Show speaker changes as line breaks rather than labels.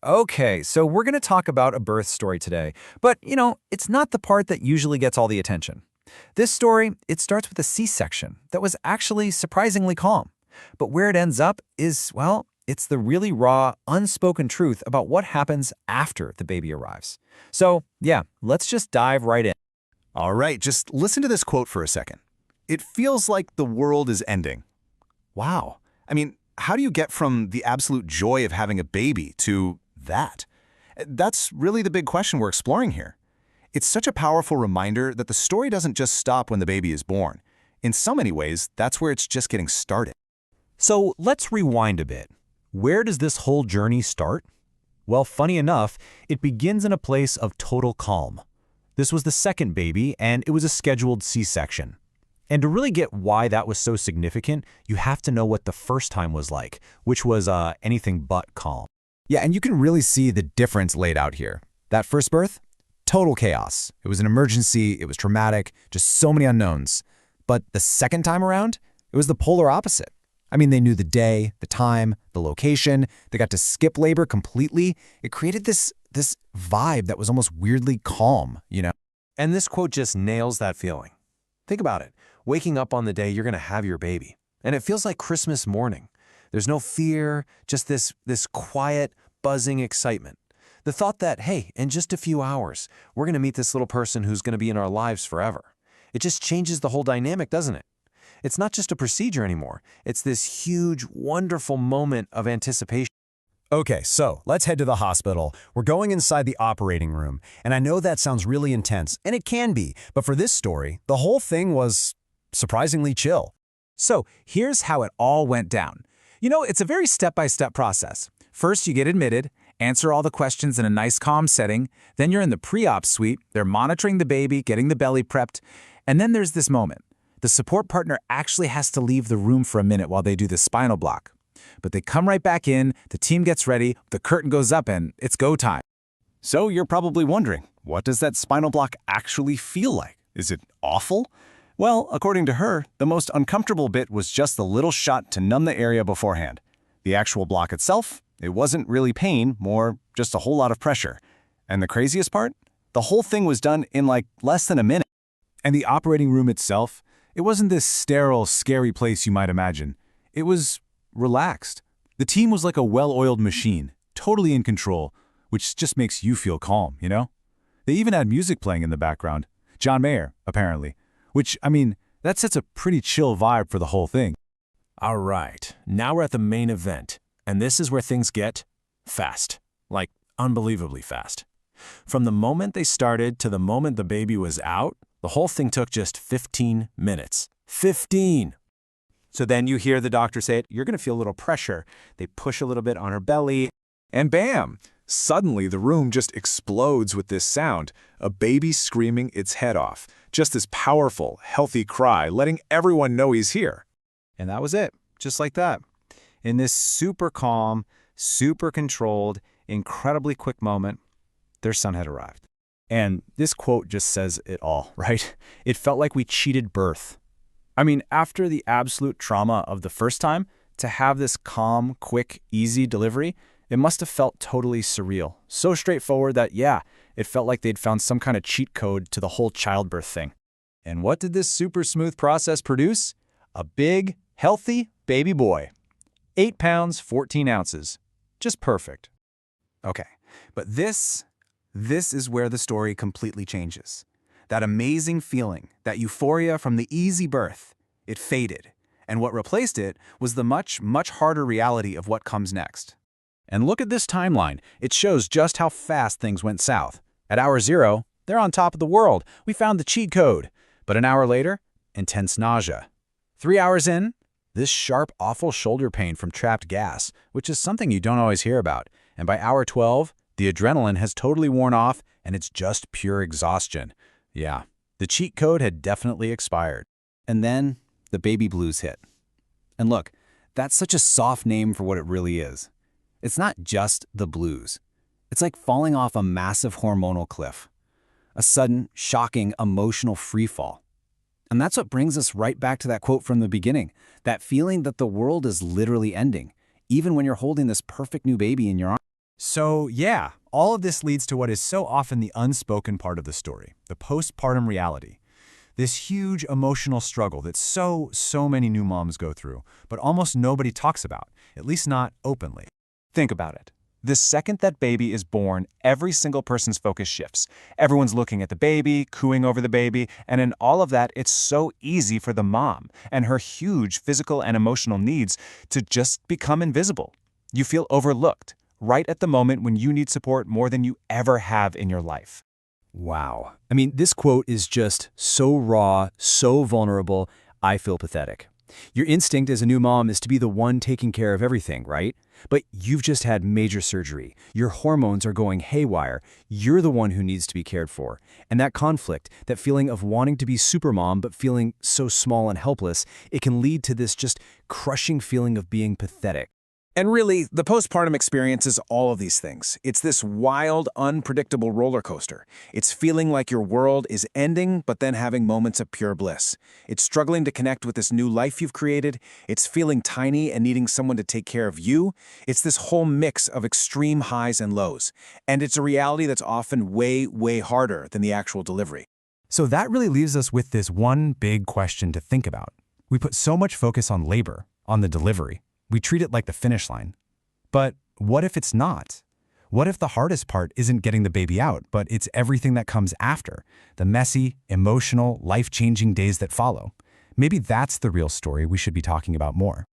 Okay, so we're going to talk about a birth story today, but it's not the part that usually gets all the attention. This story, it starts with a C-section that was actually surprisingly calm. But where it ends up is, well, it's the really raw, unspoken truth about what happens after the baby arrives. So, yeah, let's just dive right in.
All right, just listen to this quote for a second. It feels like the world is ending. Wow. I mean, how do you get from the absolute joy of having a baby to that? That's really the big question we're exploring here. It's such a powerful reminder that the story doesn't just stop when the baby is born. In so many ways, that's where it's just getting started.
So let's rewind a bit. Where does this whole journey start? Well, funny enough, it begins in a place of total calm. This was the second baby, and it was a scheduled C-section. And to really get why that was so significant, you have to know what the first time was like, which was anything but calm.
Yeah, and you can really see the difference laid out here. That first birth? Total chaos. It was an emergency, it was traumatic, just so many unknowns. But the second time around, it was the polar opposite. I mean, they knew the day, the time, the location. They got to skip labor completely. It created this vibe that was almost weirdly calm,
And this quote just nails that feeling. Think about it. Waking up on the day you're going to have your baby. And it feels like Christmas morning. There's no fear, just this quiet, buzzing excitement. The thought that, hey, in just a few hours, we're going to meet this little person who's going to be in our lives forever. It just changes the whole dynamic, doesn't it? It's not just a procedure anymore. It's this huge, wonderful moment of anticipation.
Okay, so let's head to the hospital. We're going inside the operating room, and I know that sounds really intense, and it can be, but for this story, the whole thing was surprisingly chill.
So here's how it all went down. It's a very step-by-step process. First, you get admitted, answer all the questions in a nice calm setting. Then you're in the pre-op suite. They're monitoring the baby, getting the belly prepped. And then there's this moment. The support partner actually has to leave the room for a minute while they do the spinal block. But they come right back in, the team gets ready, the curtain goes up, and it's go time.
So you're probably wondering, what does that spinal block actually feel like? Is it awful? Well, according to her, the most uncomfortable bit was just the little shot to numb the area beforehand. The actual block itself, it wasn't really pain, more just a whole lot of pressure. And the craziest part? The whole thing was done in like less than a minute.
And the operating room itself, it wasn't this sterile, scary place you might imagine. It was relaxed. The team was like a well-oiled machine, totally in control, which just makes you feel calm, They even had music playing in the background. John Mayer, apparently. Which, that sets a pretty chill vibe for the whole thing.
All right, now we're at the main event, and this is where things get fast, like unbelievably fast. From the moment they started to the moment the baby was out, the whole thing took just 15 minutes. 15!
So then you hear the doctor say it, you're going to feel a little pressure. They push a little bit on her belly, and bam! Suddenly the room just explodes with this sound, a baby screaming its head off. Just this powerful, healthy cry, letting everyone know he's here.
And that was it, just like that. In this super calm, super controlled, incredibly quick moment, their son had arrived. And this quote just says it all, right? It felt like we cheated birth. After the absolute trauma of the first time, to have this calm, quick, easy delivery, it must have felt totally surreal. So straightforward that, yeah, it felt like they'd found some kind of cheat code to the whole childbirth thing. And what did this super smooth process produce? A big, healthy baby boy. 8 pounds, 14 ounces. Just perfect.
Okay, but this is where the story completely changes. That amazing feeling, that euphoria from the easy birth, it faded. And what replaced it was the much, much harder reality of what comes next. And look at this timeline. It shows just how fast things went south. At hour 0, they're on top of the world. We found the cheat code. But an hour later, intense nausea. 3 hours in, this sharp, awful shoulder pain from trapped gas, which is something you don't always hear about. And by hour 12, the adrenaline has totally worn off, and it's just pure exhaustion. Yeah, the cheat code had definitely expired. And then the baby blues hit. And look, that's such a soft name for what it really is. It's not just the blues. It's like falling off a massive hormonal cliff. A sudden, shocking, emotional freefall. And that's what brings us right back to that quote from the beginning, that feeling that the world is literally ending, even when you're holding this perfect new baby in your arms.
So yeah, all of this leads to what is so often the unspoken part of the story, the postpartum reality. This huge emotional struggle that so many new moms go through, but almost nobody talks about, at least not openly.
Think about it. The second that baby is born, every single person's focus shifts. Everyone's looking at the baby, cooing over the baby, and in all of that, it's so easy for the mom and her huge physical and emotional needs to just become invisible. You feel overlooked, right at the moment when you need support more than you ever have in your life.
Wow. I mean, this quote is just so raw, so vulnerable, I feel pathetic. Your instinct as a new mom is to be the one taking care of everything, right? But you've just had major surgery. Your hormones are going haywire. You're the one who needs to be cared for. And that conflict, that feeling of wanting to be supermom but feeling so small and helpless, it can lead to this just crushing feeling of being pathetic.
And really, the postpartum experience is all of these things. It's this wild, unpredictable roller coaster. It's feeling like your world is ending, but then having moments of pure bliss. It's struggling to connect with this new life you've created. It's feeling tiny and needing someone to take care of you. It's this whole mix of extreme highs and lows. And it's a reality that's often way harder than the actual delivery.
So that really leaves us with this one big question to think about. We put so much focus on labor, on the delivery. We treat it like the finish line. But what if it's not? What if the hardest part isn't getting the baby out, but it's everything that comes after, the messy, emotional, life-changing days that follow? Maybe that's the real story we should be talking about more.